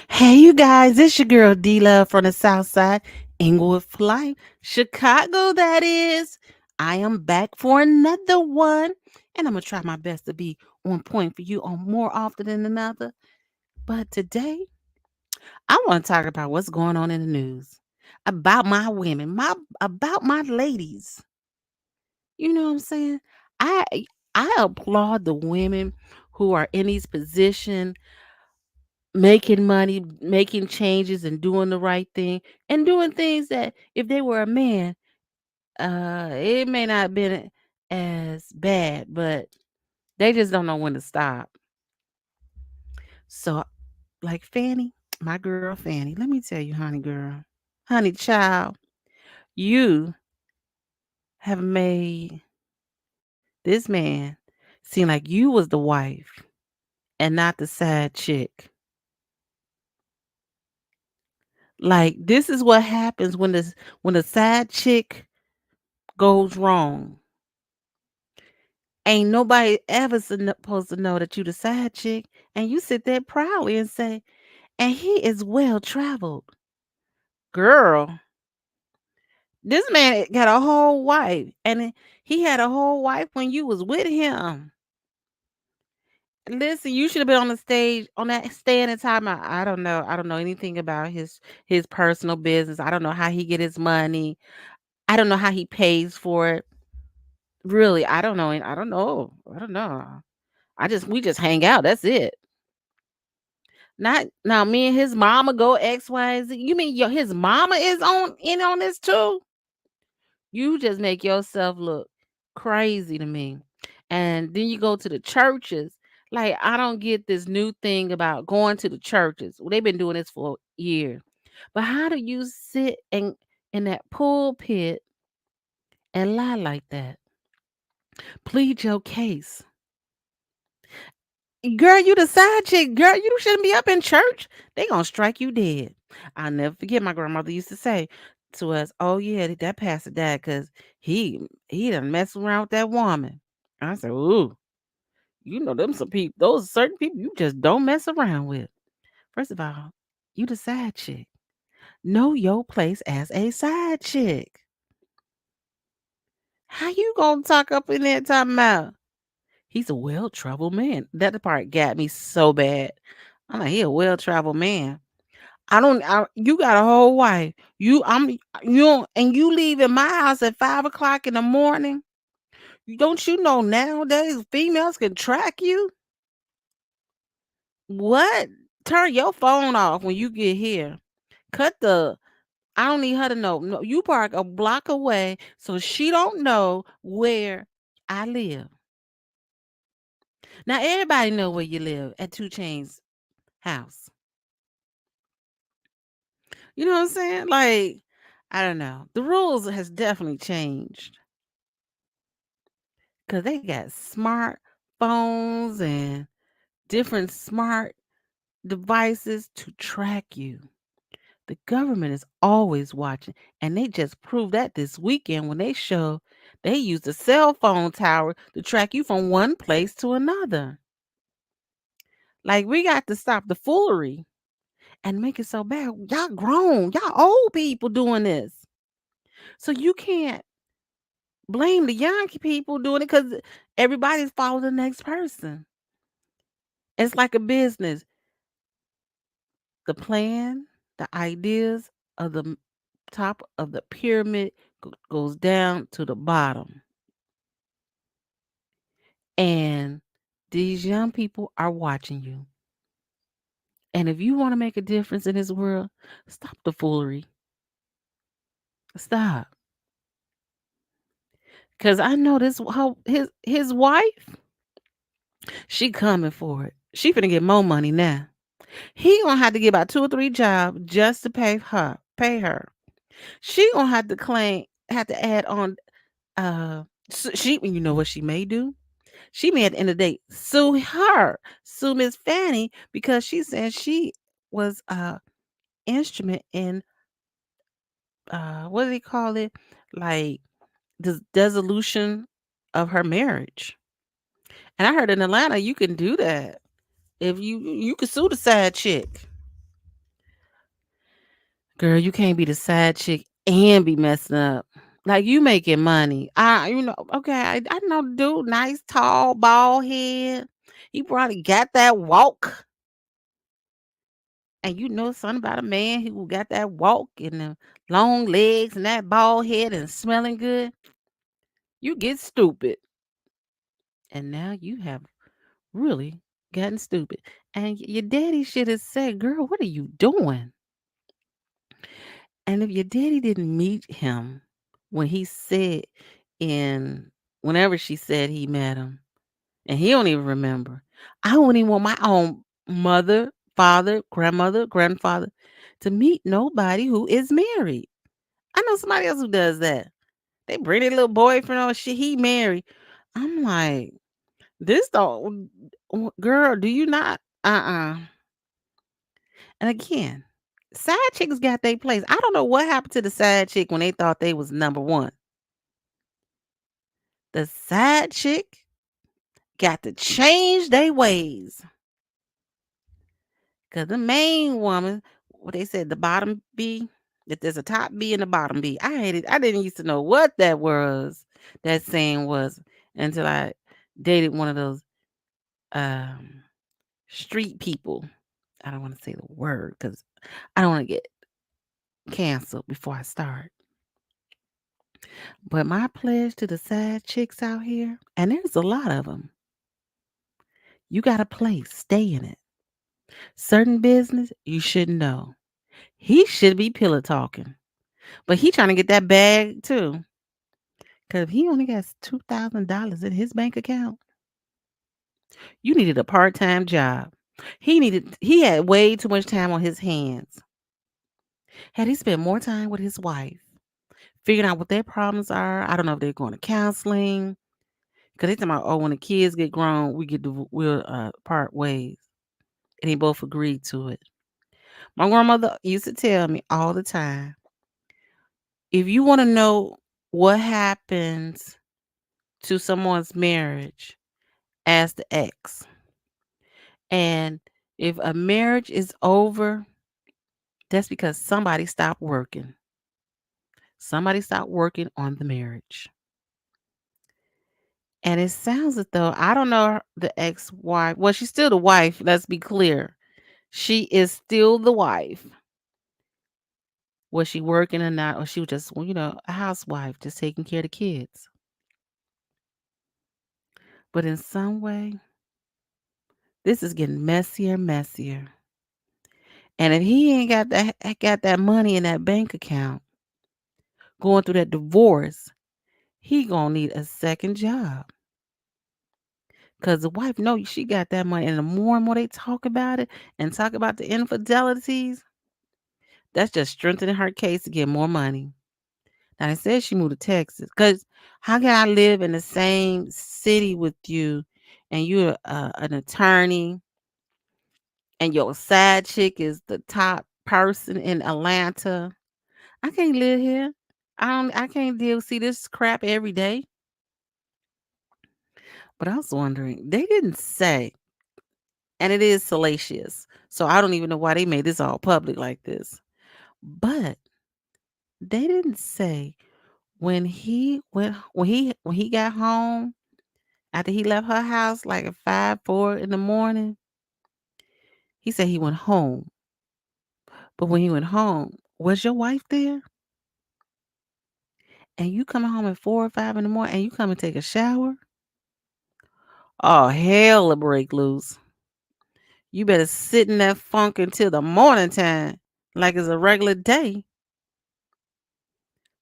Hey, you guys, it's your girl D Love from the South Side, Inglewood for Life, Chicago, that is. I am back for another one, and I'm going to try my best to be on point for you on more often than another. But today, I want to talk about what's going on in the news about my women, about my ladies. You know what I'm saying? I I applaud the women who are in these positions making money, making changes and doing the right thing and doing things that if they were a man, it may not have been as bad, but they just don't know when to stop. So like Fanny, my girl Fanny, let me tell you, honey girl, honey child, you have made this man seem like you was the wife and not the side chick. Like this is what happens when the side chick goes wrong. Ain't nobody ever supposed to know that you the side chick, and you sit there proudly and say, "And he is well traveled." Girl, this man got a whole wife, and he had a whole wife when you was with him. Listen, you should have been on the stage on that stand and time out. I don't know. I don't know anything about his personal business. I don't know how he get his money. I don't know how he pays for it. Really, I don't know. I don't know. I don't know. We just hang out. That's it. Not now, me and his mama go X, Y, and Z. You mean his mama is on this too? You just make yourself look crazy to me. And then you go to the churches. Like, I don't get this new thing about going to the churches. Well, they've been doing this for years. But how do you sit in that pulpit and lie like that? Plead your case. Girl, you the side chick. Girl, you shouldn't be up in church. They gonna strike you dead. I'll never forget my grandmother used to say to us, "Oh yeah, that pastor died because he done messed around with that woman." I said, "Ooh, you know them some people. Those are certain people you just don't mess around with." First of all, you the side chick. Know your place as a side chick. How you gonna talk up in there talking about? He's a well-traveled man. That part got me so bad. I'm like, he a well-traveled man. You got a whole wife. You don't, and you leave in my house at 5 o'clock in the morning. Don't you know nowadays females can track you? What? Turn your phone off when you get here. Cut the I don't need her to know. No, you park a block away so she don't know where I live. Now everybody know where you live at Two Chains house. You know what I'm saying? Like, I don't know. The rules has definitely changed because they got smart phones and different smart devices to track you. The government is always watching, and they just proved that this weekend when they show they used a cell phone tower to track you from one place to another. Like we got to stop the foolery and make it so bad. Y'all grown, y'all old people doing this. So you can't blame the young people doing it because everybody's following the next person. It's like a business. The plan, the ideas of the top of the pyramid goes down to the bottom. And these young people are watching you. And if you want to make a difference in this world, stop the foolery. Stop. Cause I know this how his wife, she coming for it. She finna get more money now. He gonna have to get about 2 or 3 jobs just to pay her. She gonna have to add on. She, you know what she may do? She may at the end of the day sue Miss Fanny because she said she was a instrument in what do they call it? Like the dissolution of her marriage. And I heard in Atlanta you can do that if you can sue the side chick. Girl, you can't be the side chick and be messing up. Like you making money. Okay, I know the dude, nice, tall, bald head. He probably got that walk. And you know something about a man who got that walk and the long legs and that bald head and smelling good. You get stupid. And now you have really gotten stupid. And your daddy should have said, girl, what are you doing? And if your daddy didn't meet him when he said in whenever she said he met him, and he don't even remember, I wouldn't even want my own mother, father, grandmother, grandfather to meet nobody who is married. I know somebody else who does that. They bring their little boyfriend on shit, he married. I'm like, this don't girl, do you not? And again, side chicks got their place. I don't know what happened to the side chick when they thought they was number one. The side chick got to change their ways. Cause the main woman, what they said, the bottom B, that there's a top B and a bottom B. I hate it. I didn't used to know what that was, that saying was, until I dated one of those um street people. I don't want to say the word because I don't want to get canceled before I start. But my pledge to the side chicks out here, and there's a lot of them, you got a place, stay in it. Certain business, you shouldn't know. He should be pillow talking, but he trying to get that bag too. Cause if he only got $2,000 in his bank account, you needed a part-time job. He had way too much time on his hands. Had he spent more time with his wife, figuring out what their problems are. I don't know if they're going to counseling. Cause they talking about, oh, when the kids get grown, we'll part ways. And they both agreed to it. My grandmother used to tell me all the time, if you want to know what happens to someone's marriage, ask the ex. And if a marriage is over, that's because somebody stopped working. Somebody stopped working on the marriage. And it sounds as though, I don't know the ex-wife. Well, she's still the wife, let's be clear. She is still the wife. Was she working or not? Or she was just, a housewife, just taking care of the kids. But in some way, this is getting messier and messier. And if he ain't got that money in that bank account, going through that divorce, he gonna need a second job. Cause the wife know she got that money, and the more and more they talk about it and talk about the infidelities, that's just strengthening her case to get more money. Now, it says she moved to Texas. Cause how can I live in the same city with you, and you're an attorney, and your side chick is the top person in Atlanta? I can't live here. I can't see this crap every day. But I was wondering, they didn't say, and it is salacious. So I don't even know why they made this all public like this. But they didn't say when he got home after he left her house like at 5, 4 in the morning. He said he went home. But when he went home, was your wife there? And you coming home at 4 or 5 in the morning and you come and take a shower? Oh, hell will break loose. You better sit in that funk until the morning time, like it's a regular day.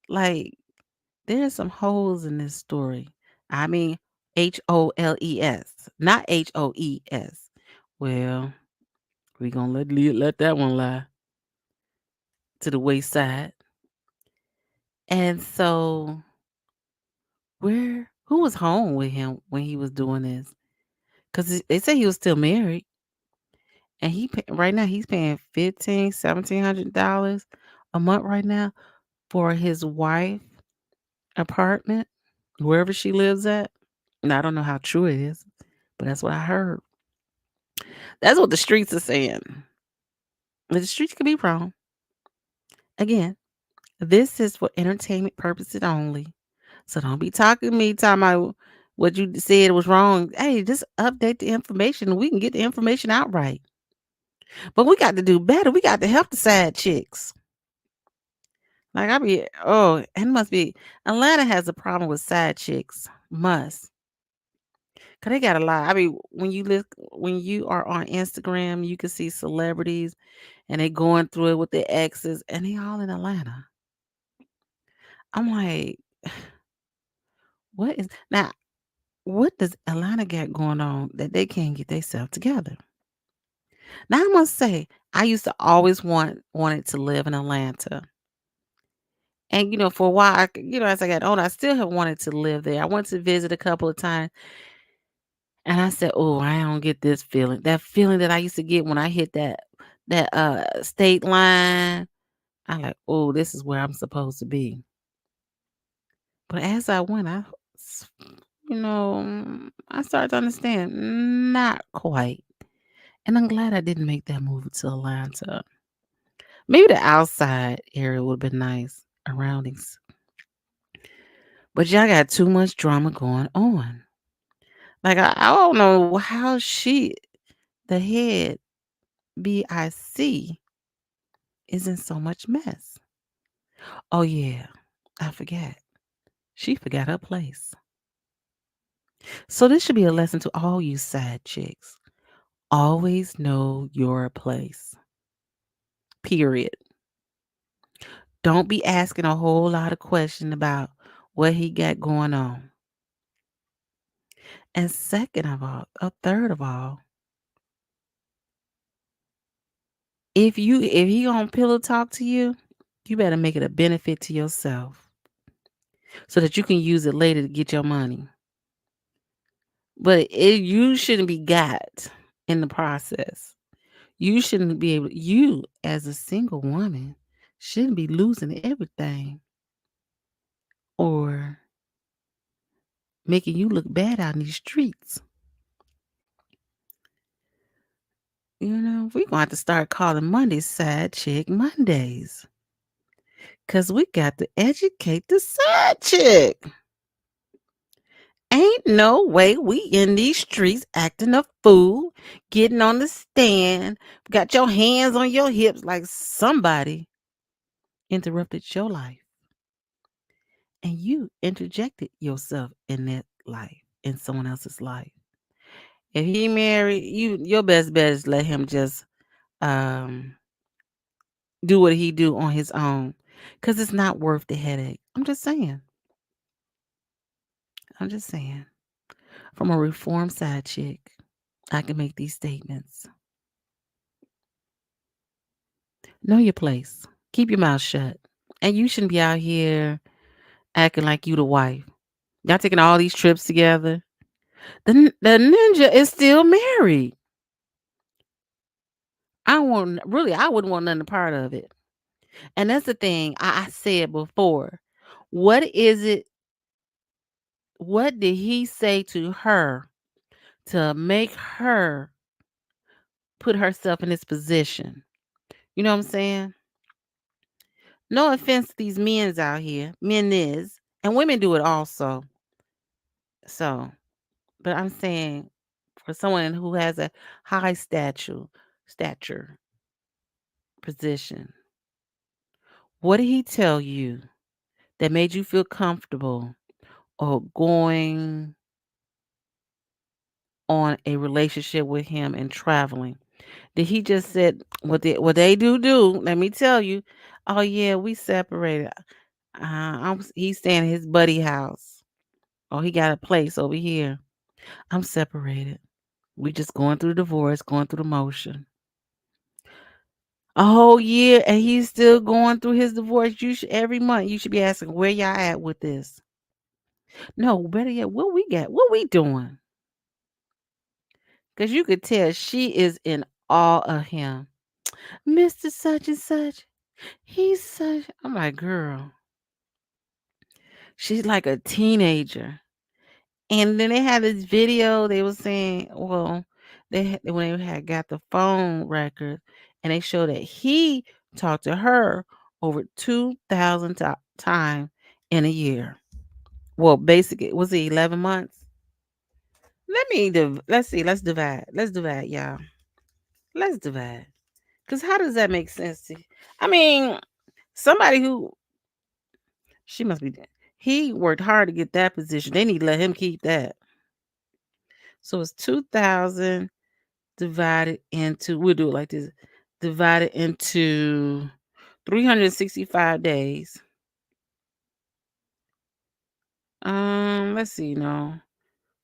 Like, there's some holes in this story. I mean, HOLES, not HOES. Well, we gonna let that one lie to the wayside. And so, who was home with him when he was doing this? Because they say he was still married, and right now he's paying $1,700 a month right now for his wife apartment, wherever she lives at. And I don't know how true it is, but that's what I heard. That's what the streets are saying. But the streets could be wrong. Again, this is for entertainment purposes only. So don't be talking to me talking about what you said was wrong. Hey, just update the information and we can get the information out right. But we got to do better. We got to help the side chicks. Like I be, oh, and it must be Atlanta has a problem with side chicks. Must. Cause they got a lot. I mean, when you are on Instagram, you can see celebrities and they going through it with their exes and they all in Atlanta. I'm like, what is now what does Atlanta got going on that they can't get themselves together? Now I must say, I used to always wanted to live in Atlanta. And for a while, as I got older, I still have wanted to live there. I went to visit a couple of times and I said, "Oh, I don't get this feeling. That feeling that I used to get when I hit that state line." I'm like, "Oh, this is where I'm supposed to be." But as I went, s- I started to understand not quite. And I'm glad I didn't make that move to Atlanta. Maybe the outside area would have been nice surroundings. But y'all got too much drama going on. Like I don't know how the head BIC, is in so much mess. Oh yeah, I forgot. She forgot her place. So this should be a lesson to all you side chicks. Always know your place. Period. Don't be asking a whole lot of questions about what he got going on. And second of all, or third of all, if he gonna pillow talk to you, you better make it a benefit to yourself so that you can use it later to get your money. But you shouldn't be got in the process. You shouldn't be able. You as a single woman shouldn't be losing everything or making you look bad out in these streets. We're gonna have to start calling Mondays side chick Mondays. Cause we got to educate the side chick. Ain't no way we in these streets acting a fool, getting on the stand, got your hands on your hips like somebody interrupted your life. And you interjected yourself in that life, in someone else's life. If he married, your best bet is let him just um do what he do on his own. Cause it's not worth the headache. I'm just saying. I'm just saying. From a reformed side chick, I can make these statements. Know your place. Keep your mouth shut. And you shouldn't be out here acting like you the wife. Y'all taking all these trips together. The ninja is still married. I wouldn't want none a part of it. And that's the thing I said before. What is it? What did he say to her to make her put herself in this position? You know what I'm saying? No offense to these men's out here. Men is. And women do it also. So, but I'm saying for someone who has a high stature position, what did he tell you that made you feel comfortable or going on a relationship with him and traveling? Did he just said what they do? Let me tell you. Oh yeah, we separated. He's staying at his buddy house. Oh, he got a place over here. I'm separated. We just going through divorce, going through the motion. A whole year, and he's still going through his divorce. You should every month. You should be asking where y'all at with this. No, better yet, what we got? What we doing? Because you could tell she is in awe of him, Mister Such and Such. He's such. I'm like, girl, she's like a teenager. And then they had this video. They were saying, well, when they had got the phone record, and they showed that he talked to her over 2,000 times in a year. Well, basically, was it 11 months? Let's see, let's divide. Let's divide, y'all. Let's divide. Because how does that make sense to you? I mean, somebody who, she must be dead. He worked hard to get that position. They need to let him keep that. So it's 2,000 divided into, we'll do it like this, divided into 365 days. Let's see, no.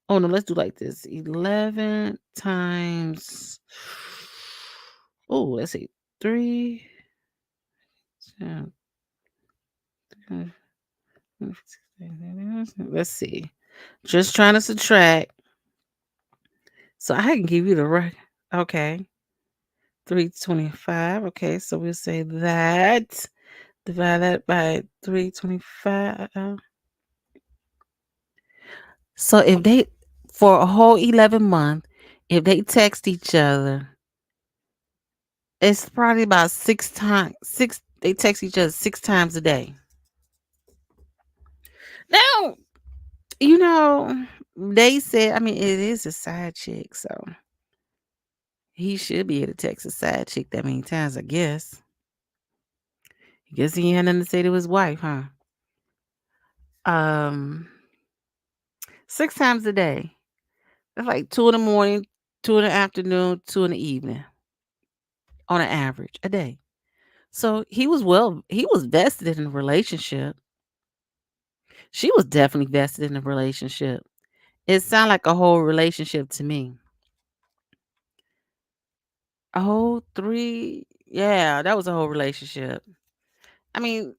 Oh no, let's do like this. 11 times, oh, let's see. 3 10, let's see. Just trying to subtract. So I can give you the right. Okay. 325. Okay, so we'll say that. Divide that by 325. So if they, for a whole 11 month, if they text each other, it's probably about they text each other 6 times a day. Now, you know, they said, I mean, it is a side chick, so he should be able to text a side chick that many times, I guess. I guess he had nothing to say to his wife, huh? Um, 6 times a day. That's like 2 in the morning, 2 in the afternoon, 2 in the evening, on an average a day. So he was vested in the relationship. She was definitely vested in the relationship. It sounded like a whole relationship to me. A whole three, yeah, that was a whole relationship. I mean,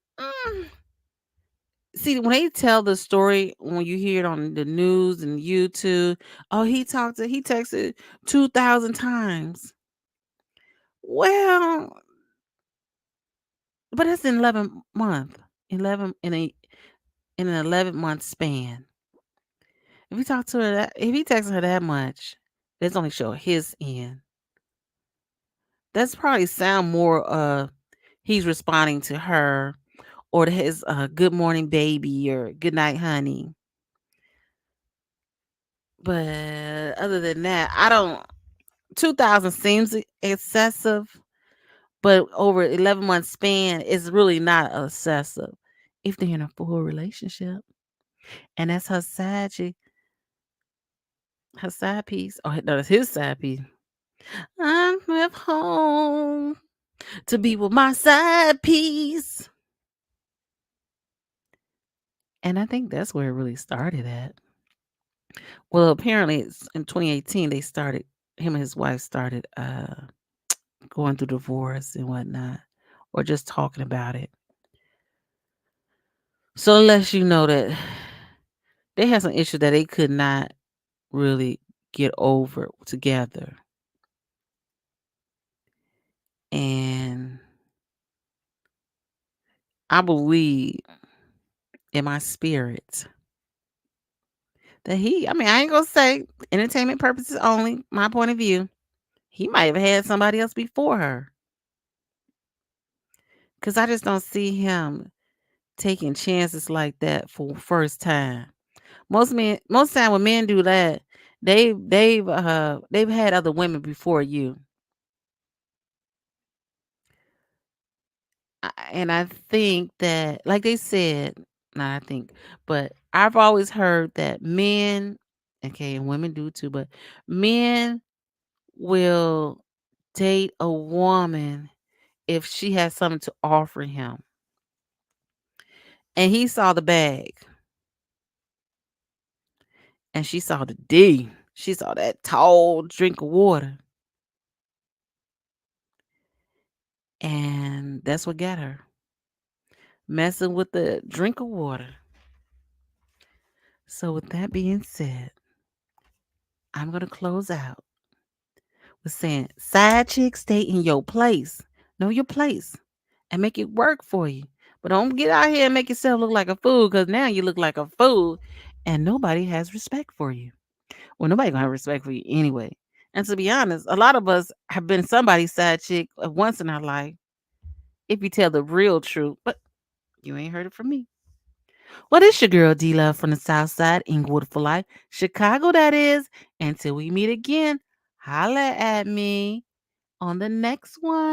see, when they tell the story, when you hear it on the news and YouTube, oh, he texted 2,000 times. Well, but that's in 11 month, 11 in an 11-month span. If he talked to her if he texted her that much, that's only show his end. That's probably sound more he's responding to her or to his good morning baby or good night honey. But other than that, I don't 2,000 seems excessive, but over 11-month span is really not excessive if they're in a full relationship. And that's her side piece. Oh no, that's his side piece. I'm left home to be with my side piece. And I think that's where it really started at. Well, apparently it's in 2018 they started him and his wife started going through divorce and whatnot. Or just talking about it. So it lets you know that they had some issues that they could not really get over together. And I believe in my spirit that I mean, I ain't gonna say entertainment purposes only, my point of view. He might have had somebody else before her. Because I just don't see him taking chances like that for first time. Most time when men do that, they've had other women before you. And I think that, like they said, not I think, but I've always heard that men, okay, and women do too, but men will date a woman if she has something to offer him. And he saw the bag and she saw the D. She saw that tall drink of water. And that's what got her messing with the drink of water. So, with that being said, I'm going to close out with saying, side chick, stay in your place. Know your place and make it work for you. But don't get out here and make yourself look like a fool because now you look like a fool and nobody has respect for you. Well, nobody going to have respect for you anyway. And to be honest, a lot of us have been somebody's side chick once in our life, if you tell the real truth. But you ain't heard it from me. Well, this your girl D Love from the South Side, Inglewood for Life, Chicago, that is. Until we meet again, holla at me on the next one.